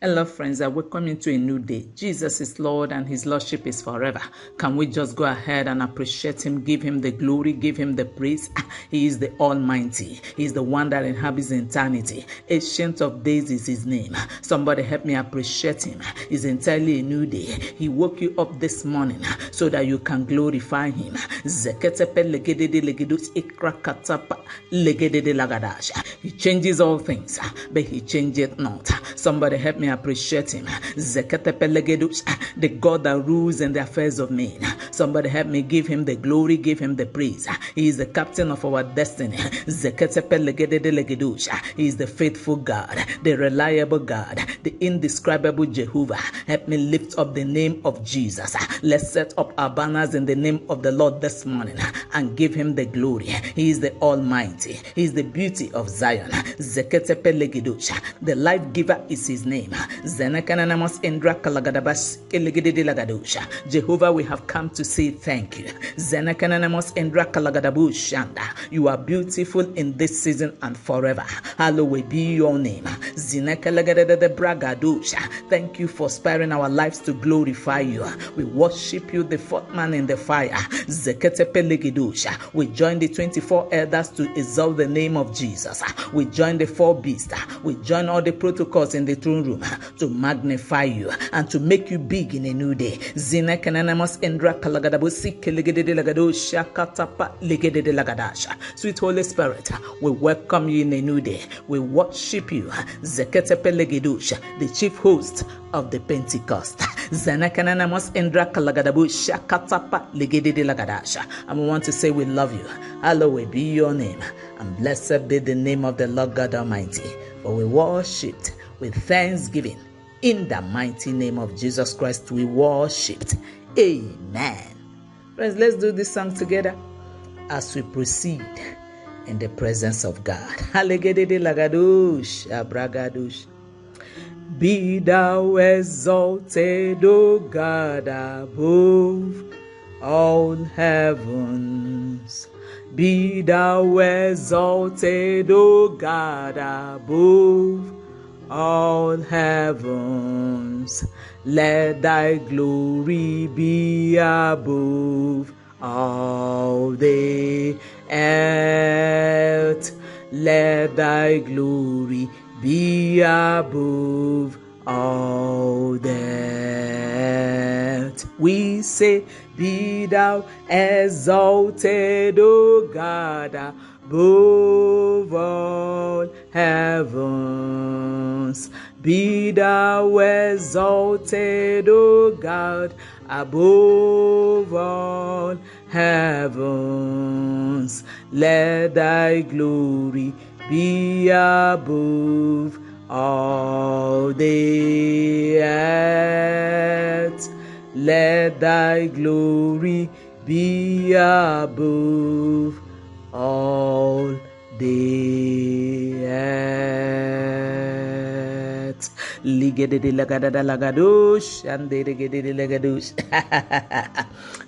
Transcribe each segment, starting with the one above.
Hello, friends. I welcome you to a new day. Jesus is Lord and His Lordship is forever. Can we just go ahead and appreciate Him, give Him the glory, give Him the praise? He is the Almighty. He is the one that inhabits eternity. Ancient of Days is His name. Somebody help me appreciate Him. It's entirely a new day. He woke you up this morning so that you can glorify Him. He changes all things, but He changeth not. Somebody help me appreciate Him. The God that rules in the affairs of men. Somebody help me give Him the glory, give Him the praise. He is the captain of our destiny. He is the faithful God, the reliable God, the indescribable Jehovah. Help me lift up the name of Jesus. Let's set up our banners in the name of the Lord this morning and give Him the glory. He is the Almighty. He is the beauty of Zion. The life giver is His name. Jehovah, we have come to say thank you. You are beautiful in this season and forever. Hallowed be your name. Thank you for sparing our lives to glorify you. We worship you, the fourth man in the fire. We join the 24 elders to exalt the name of Jesus. We join the four beasts. We join all the protocols in the throne room to magnify you and to make you big in a new day. Sweet Holy Spirit, we welcome you in a new day. We worship you, the chief host of the Pentecost. And we want to say we love you. Hallowed be your name, and blessed be the name of the Lord God Almighty. For we worshipped with thanksgiving. In the mighty name of Jesus Christ, we worshipped. Amen. Friends, let's do this song together as we proceed in the presence of God. Be thou exalted, O God, above all heavens. Be thou exalted, O God, above all heavens. Let thy glory be above all the earth. Let thy glory be above all the earth. We say, be thou exalted, O God, above all heavens. Be thou exalted, O God, above all heavens. Let thy glory be above all the earth. Let thy glory be above all the earth.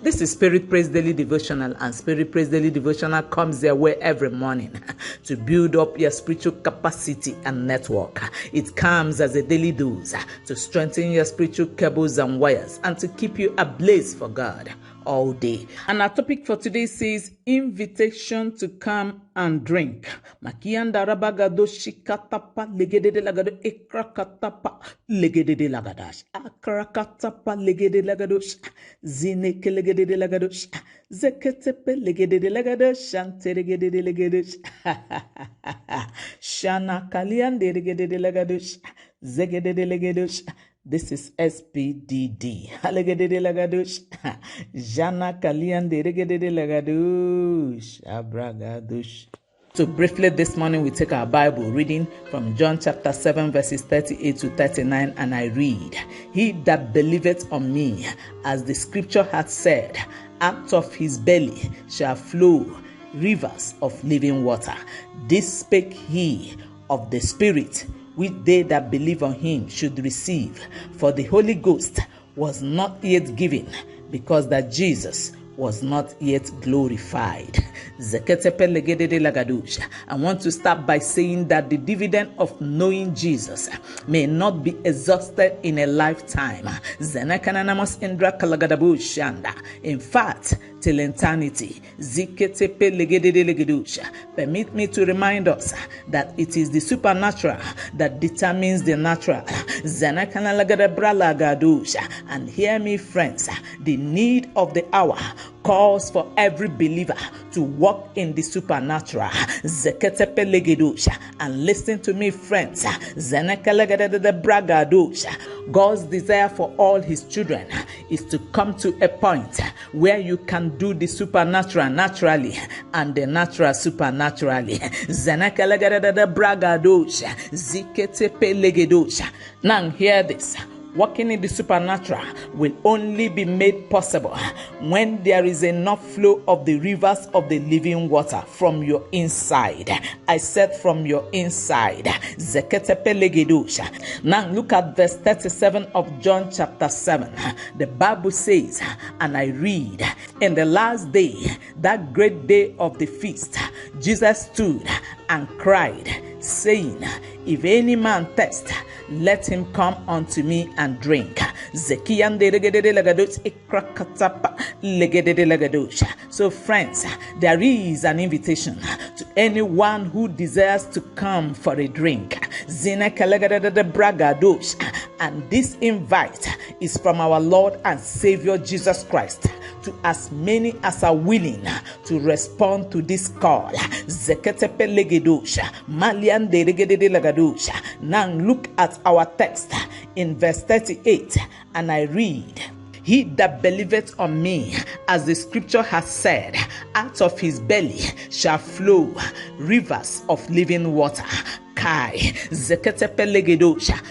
This is Spirit Praise Daily Devotional, and Spirit Praise Daily Devotional comes their way every morning to build up your spiritual capacity and network. It comes as a daily dose to strengthen your spiritual cables and wires and to keep you ablaze for God all day. And our topic for today says invitation to come and drink. Makianda rabagado shikatapa legede lagado ekrakatapa legede lagadash akrakatapa legede lagadosh zineke legede lagadosh zeketepe legede lagadosh shanteregede lagadosh shana kaliande legede lagadosh zegede lagadosh. This is SPDD. Halegede lagadosh. Jana kalian de regede lagadosh. Abragadosh. So briefly this morning we take our Bible reading from John chapter 7 verses 38 to 39, and I read, He that believeth on me, as the scripture hath said, out of his belly shall flow rivers of living water. This spake he of the Spirit, which they that believe on him should receive. For the Holy Ghost was not yet given, because that Jesus was not yet glorified. I want to start by saying that the dividend of knowing Jesus may not be exhausted in a lifetime. In fact, till eternity. Permit me to remind us that it is the supernatural that determines the natural. And hear me, friends, the need of the hour calls for every believer to walk in the supernatural. And listen to me, friends. God's desire for all his children is to come to a point where you can do the supernatural naturally and the natural supernaturally. Now hear this. Walking in the supernatural will only be made possible when there is enough flow of the rivers of the living water from your inside. I said from your inside. Now look at verse 37 of John chapter 7. The Bible says, and I read, in the last day, that great day of the feast, Jesus stood and cried, saying, if any man thirst, let him come unto me and drink. So friends, there is an invitation to anyone who desires to come for a drink. And this invite is from our Lord and Savior Jesus Christ to as many as are willing to respond to this call. Now look at our text in verse 38, and I read, he that believeth on me, as the scripture has said, out of his belly shall flow rivers of living water.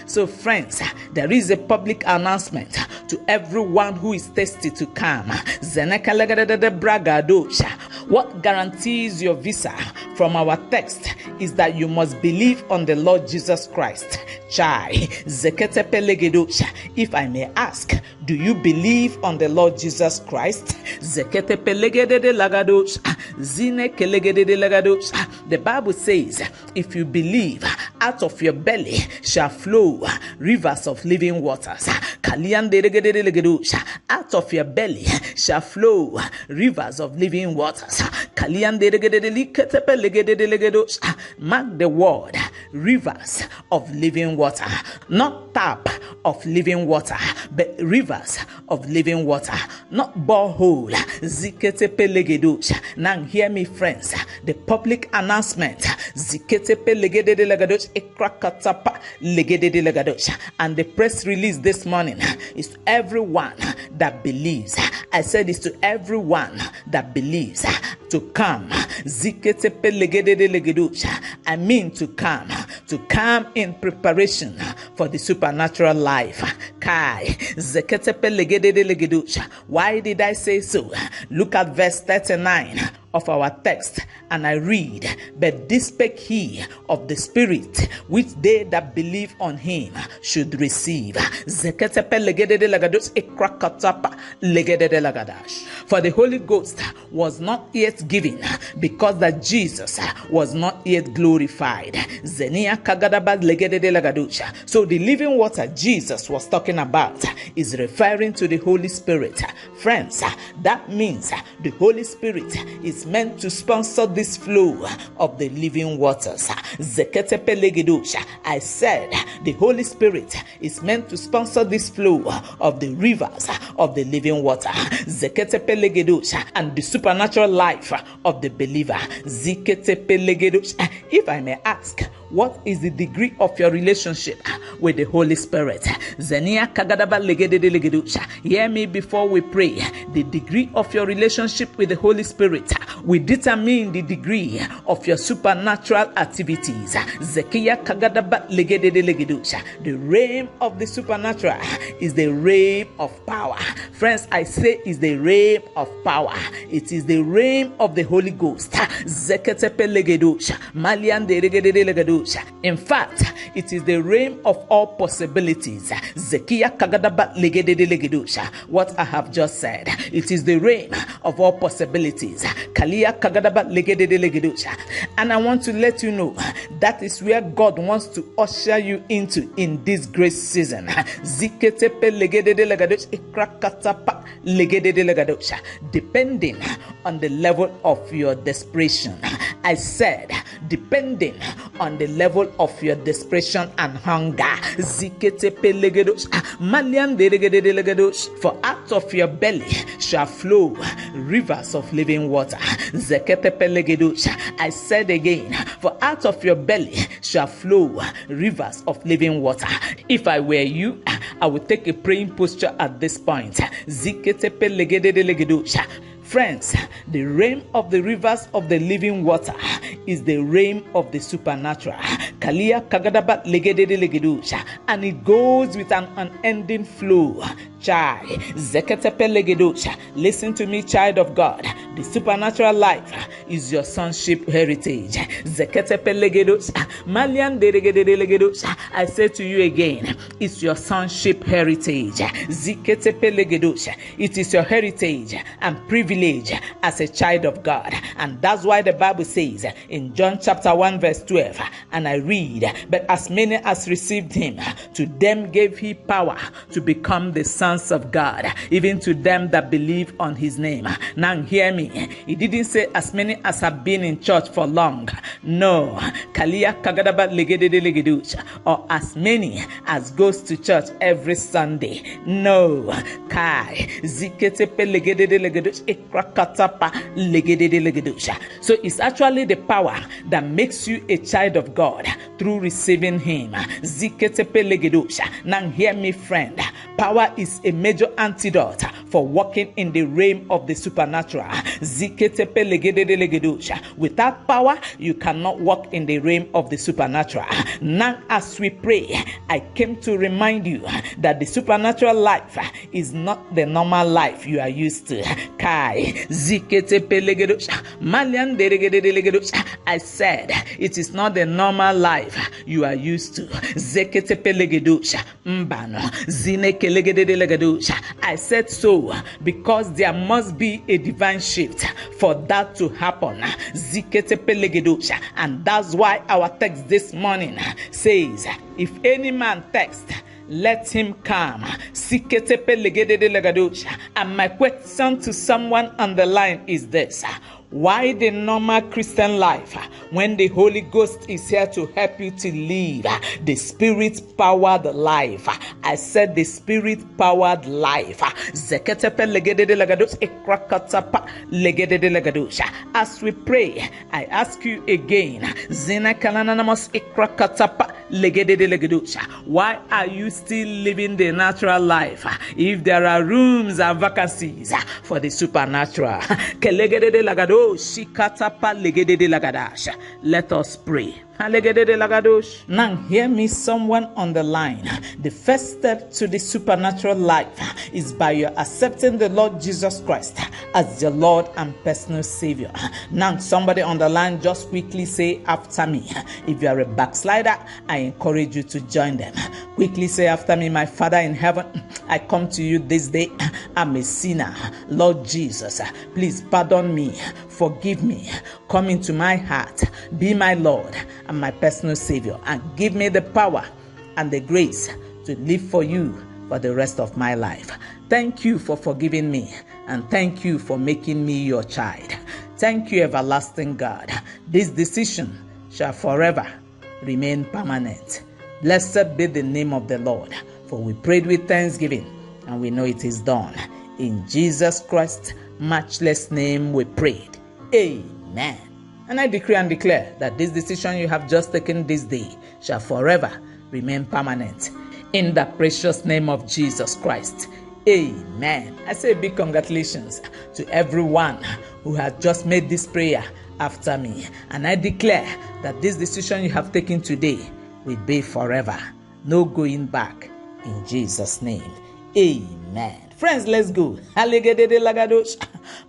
So friends, there is a public announcement to everyone who is thirsty to come. What guarantees your visa from our text is that you must believe on the Lord Jesus Christ. If I may ask, do you believe on the Lord Jesus Christ? The Bible says, if you believe, out of your belly shall flow rivers of living waters. Out of your belly shall flow rivers of living waters. Mark the word, rivers of living water. Not tap of living water, but rivers of living water. Not borehole. Now hear me, friends. The public announcement, and the press release this morning is to everyone that believes. I said it's to everyone that believes to come. I mean to come in preparation for the supernatural life. Why did I say so? Look at verse 39 of our text, and I read, but this spake he of the Spirit, which they that believe on him should receive. For the Holy Ghost was not yet given because that Jesus was not yet glorified. So the living water Jesus was talking about is referring to the Holy Spirit. Friends, that means the Holy Spirit is meant to sponsor this flow of the living waters. I said the Holy Spirit is meant to sponsor this flow of the rivers of the living water and the supernatural life of the believer. If I may ask, what is the degree of your relationship with the Holy Spirit? Hear me before we pray. The degree of your relationship with the Holy Spirit will determine the degree of your supernatural activities. The realm of the supernatural is the realm of power. Friends, I say is the realm of power. It is the realm of the Holy Ghost. In fact, it is the realm of all possibilities. What I have just said, it is the realm of all possibilities. And I want to let you know that is where God wants to usher you into in this great season. Depending on the level of your desperation. I said, depending on the level of your desperation and hunger. For out of your belly shall flow rivers of living water. I said again, for out of your belly shall flow rivers of living water. If I were you, I would take a praying posture at this point. Friends, the realm of the rivers of the living water is the realm of the supernatural. And it goes with an unending flow. Listen to me, child of God. The supernatural life is your sonship heritage. I say to you again, it's your sonship heritage. It is your heritage and privilege as a child of God. And that's why the Bible says in John chapter 1 verse 12, and I read, but as many as received him, to them gave he power to become the sons of God, even to them that believe on his name. Now hear me. He didn't say as many as have been in church for long. No. Or as many as goes to church every Sunday. No. So it's actually the power that makes you a child of God through receiving him. Now hear me, friend. Power is a major antidote for walking in the realm of the supernatural. Without power, you cannot walk in the realm of the supernatural. Now as we pray, I came to remind you that the supernatural life is not the normal life you are used to. I said it is not the normal life you are used to. I said so because there must be a divine shift for that to happen. And that's why our text this morning says, if any man text, let him come. And my question to someone on the line is this: why the normal Christian life when the Holy Ghost is here to help you to live the Spirit-powered life? I said the Spirit-powered life. As we pray, I ask you again, why are you still living the natural life if there are rooms and vacancies for the supernatural? Let us pray. Now hear me, someone on the line. The first step to the supernatural life is by your accepting the Lord Jesus Christ as your Lord and personal Savior. Now somebody on the line, just quickly say after me. If you are a backslider, I encourage you to join them. Quickly say after me: my Father in heaven, I come to you this day. I'm a sinner. Lord Jesus, please pardon me, forgive me, come into my heart, be my Lord and my personal Savior, and give me the power and the grace to live for you for the rest of my life. Thank you for forgiving me, and thank you for making me your child. Thank you, everlasting God. This decision shall forever remain permanent. Blessed be the name of the Lord, for we prayed with thanksgiving, and we know it is done. In Jesus Christ's matchless name we prayed. Amen. And I decree and declare that this decision you have just taken this day shall forever remain permanent. In the precious name of Jesus Christ. Amen. I say a big congratulations to everyone who has just made this prayer after me. And I declare that this decision you have taken today will be forever. No going back. In Jesus' name. Amen. Friends, let's go. Allegedede lagados.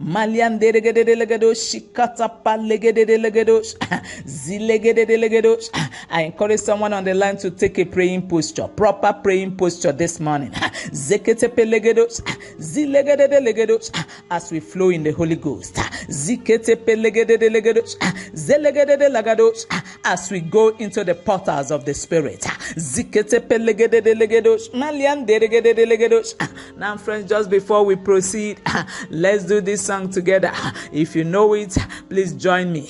Malian delegede legados. Shikatapa legede legados. Zilegede legados. I encourage someone on the line to take a praying posture, proper praying posture this morning. Zeketepe legados. Zilegede legados. As we flow in the Holy Ghost. Ziketepe legede legados. Zelegede lagados. As we go into the portals of the Spirit. Ziketepe legede legados. Malian delegede legados. Now, friends, just before we proceed, let's do this song together. If you know it, please join me.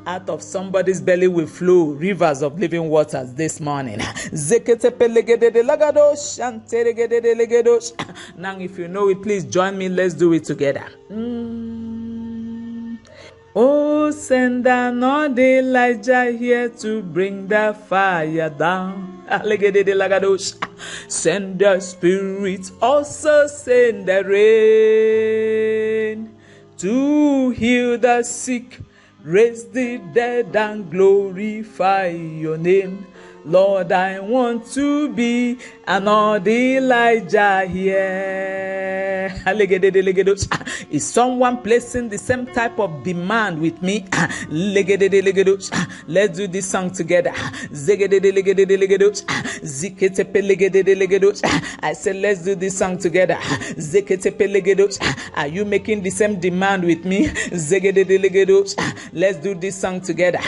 Out of somebody's belly will flow rivers of living waters this morning. Now, if you know it, please join me. Let's do it together. Oh, send another Elijah here to bring the fire down. Send the Spirit, also send the rain to heal the sick, raise the dead, and glorify your name. Lord, I want to be another Elijah here. Is someone placing the same type of demand with me? Let's do this song together. I said, let's do this song together. Are you making the same demand with me? Let's do this song together.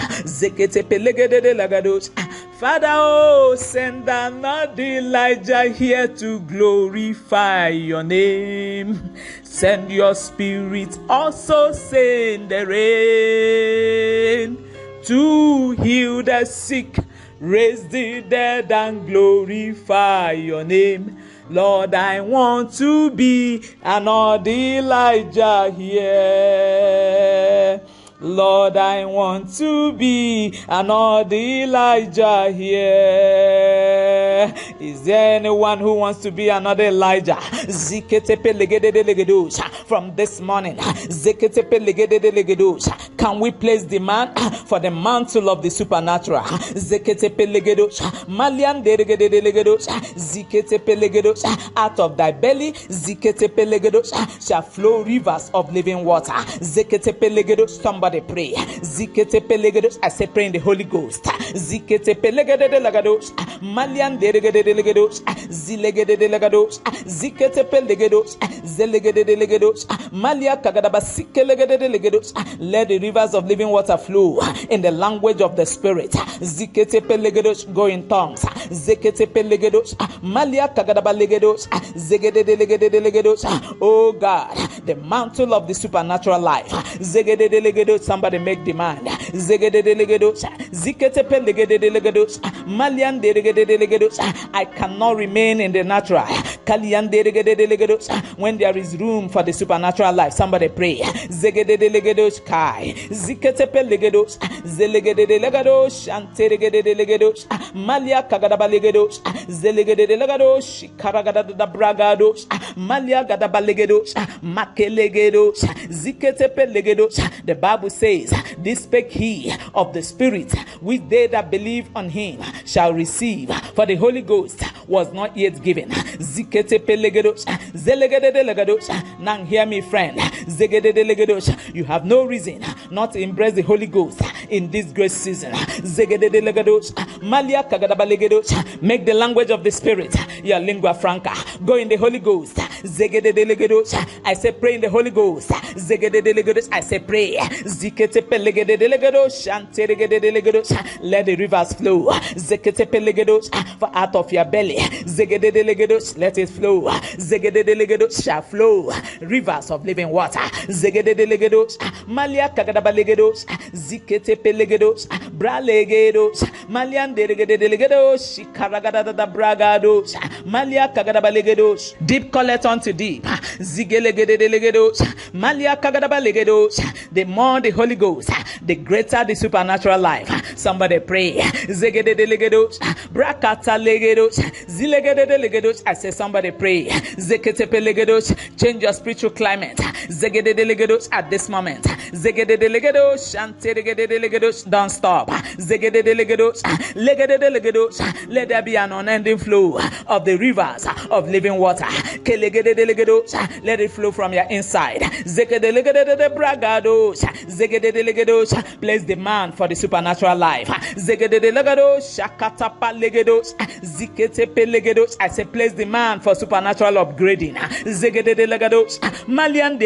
Father, oh, send another Elijah here to glorify your name. Send your Spirit, also send the rain to heal the sick, raise the dead, and glorify your name. Lord, I want to be another Elijah here. Lord, I want to be another Elijah here. Is there anyone who wants to be another Elijah? From this morning, can we place demand for the mantle of the supernatural? Out of thy belly shall flow rivers of living water. Somebody pray. I say pray in the Holy Ghost. Malian delegate Malia let the rivers of living water flow in the language of the Spirit. Go in tongues. Malia oh God, the mantle of the supernatural life. Somebody make demand. I cannot remain in the natural. When there is room for the supernatural life, somebody pray. Malia Kagadabalegados, Zelegedelegados, Karagadabragados, Malia Gadabalegados, Makelegados, Ziketepelegados. The Bible says, this spake he of the Spirit, which they that believe on him shall receive, for the Holy Ghost was not yet given. Ziketepelegados, Zelegedelegados. Now hear me, friend. Zegedelegados. You have no reason not to embrace the Holy Ghost in this great season. Zegedelegados, Malia Kagadabalegados. Make the language of the Spirit your lingua franca. Go in the Holy Ghost. Zegedelegados. I say pray in the Holy Ghost. Zegedelegados. I say pray. Ziketepelegados. Shanteregedelegados. Let the rivers flow. Zeketepelegados. For out of your belly. Zegedelegados. Let it flow. Zegedelegados shall flow rivers of living water. Zegedelegados. Malia Kagadabalegados. Ziketepelegados. Bralegados. Malian delegedelegados. Shikaragadada bragados. Malia Kagadabalegados. Deep calleth unto deep. Zigelegedelegados. Malia Kagadabalegados. The more the Holy Ghost, the greater the supernatural life. Somebody pray. Zegedelegados. Brakatalegados. Zilegedelegados. I say somebody pray. Zeketepelegados. Change your spiritual climate. At this moment, don't stop. Let there be an unending flow of the rivers of living water. Let it flow from your inside. Place demand for the supernatural life. I say place demand for supernatural upgrading. Malian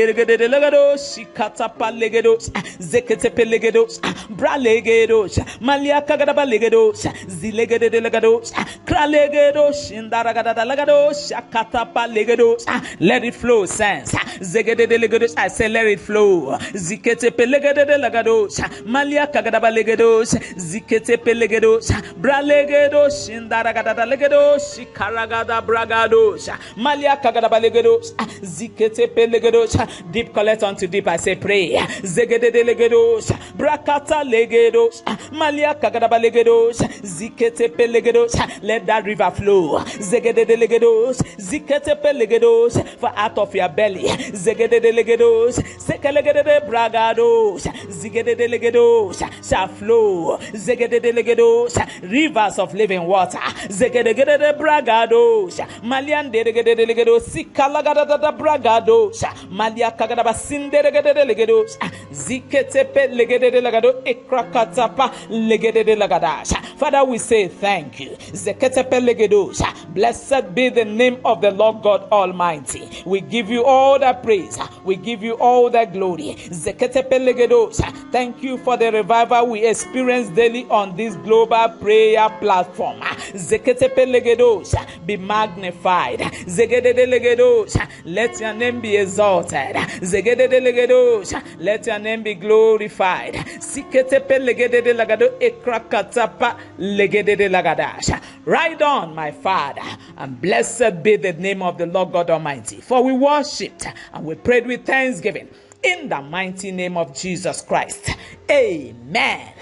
Malia Kagadaba Legados, Zilegade Legados, Kralegados, Indaragada Shakatapa Legados. Let it flow, sense. Zegede Legados, I say let it flow. Zikete Pelegade Legados, Malia Kagadaba Legados, Zikete Pelegados, Bralegados, Indaragada Legados, Shikaragada Bragados, Malia Kagadaba Legados, Zikete Pelegados. Deep collect unto deep, I say pray. Zegede Legados, Brakata Legados, Malia Kagadaba Legados, Zikete Pelegados. Let that river flow. Zegede Legados, Zikete Pelegados, for out of your belly. Zegede Legados, Sekelegede Bragados, Zigede Legados shall flow. Zegede Legados, rivers of living water. Zegede Bragados, Malian Degede Legados, Sikalagada Bragados, Malia Kagadaba Sindegede Legados, Zikete Pelegede Legado, Ekrakatapa Legede Lagadash. Father, we say thank you. Zekete Pelegados. Blessed be the name of the Lord God Almighty. We give you all the praise. We give you all the glory. Zekete Pelegados. Thank you for the revival we experience daily on this global prayer platform. Zekete Pelegados. Be magnified. Zegede Legados. Let your name be exalted. Zegede Legados. Let your name be glorified. Sikete Pelegede Lagado Ekrakatapa Legede Lagadash. Ride on, my Father, and blessed be the name of the Lord God Almighty. For we worshipped and we prayed with thanksgiving in the mighty name of Jesus Christ. Amen.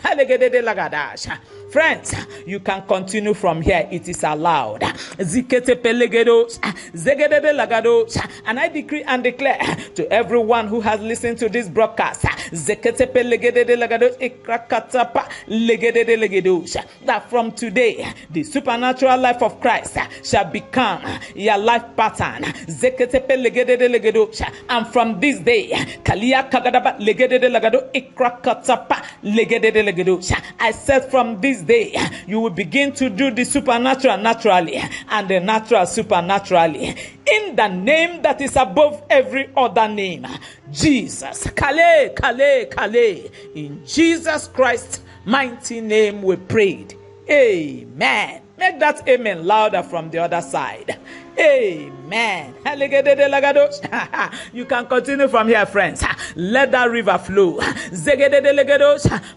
Friends, you can continue from here. It is allowed. Zikete pelegedos, zegede lagados, and I decree and declare to everyone who has listened to this broadcast, zekete pelegede lagados, ikrakatapa legede legedos, that from today the supernatural life of Christ shall become your life pattern. Zekete pelegede legedos, and from this day, kalia kagadaba legede lagado, ikrakatapa legede legedos. I said from this day, you will begin to do the supernatural naturally and the natural supernaturally. In the name that is above every other name, Jesus. Kale, kale, kale. In Jesus Christ's mighty name we prayed. Amen. Make that amen louder from the other side. Amen. You can continue from here, friends. Let that river flow.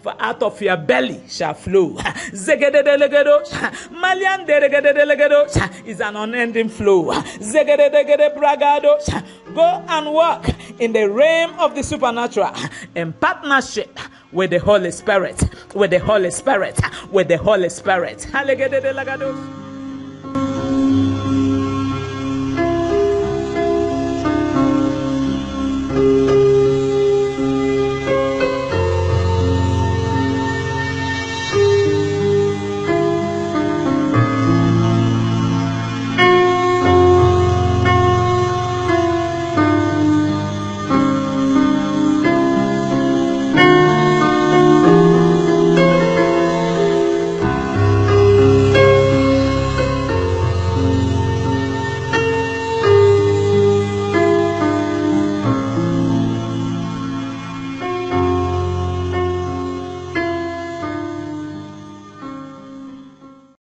For out of your belly shall flow. Malian is an unending flow. Go and walk in the realm of the supernatural in partnership with the Holy Spirit. With the Holy Spirit. With the Holy Spirit.